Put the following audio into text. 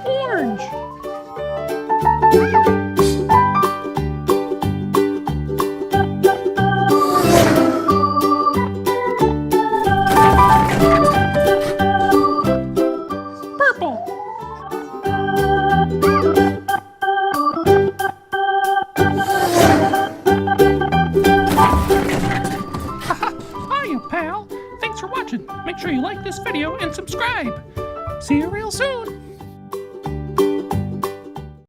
Orange. Purple. Hiya, pal. Thanks for watching. Make sure you like this video and subscribe. See you real soon.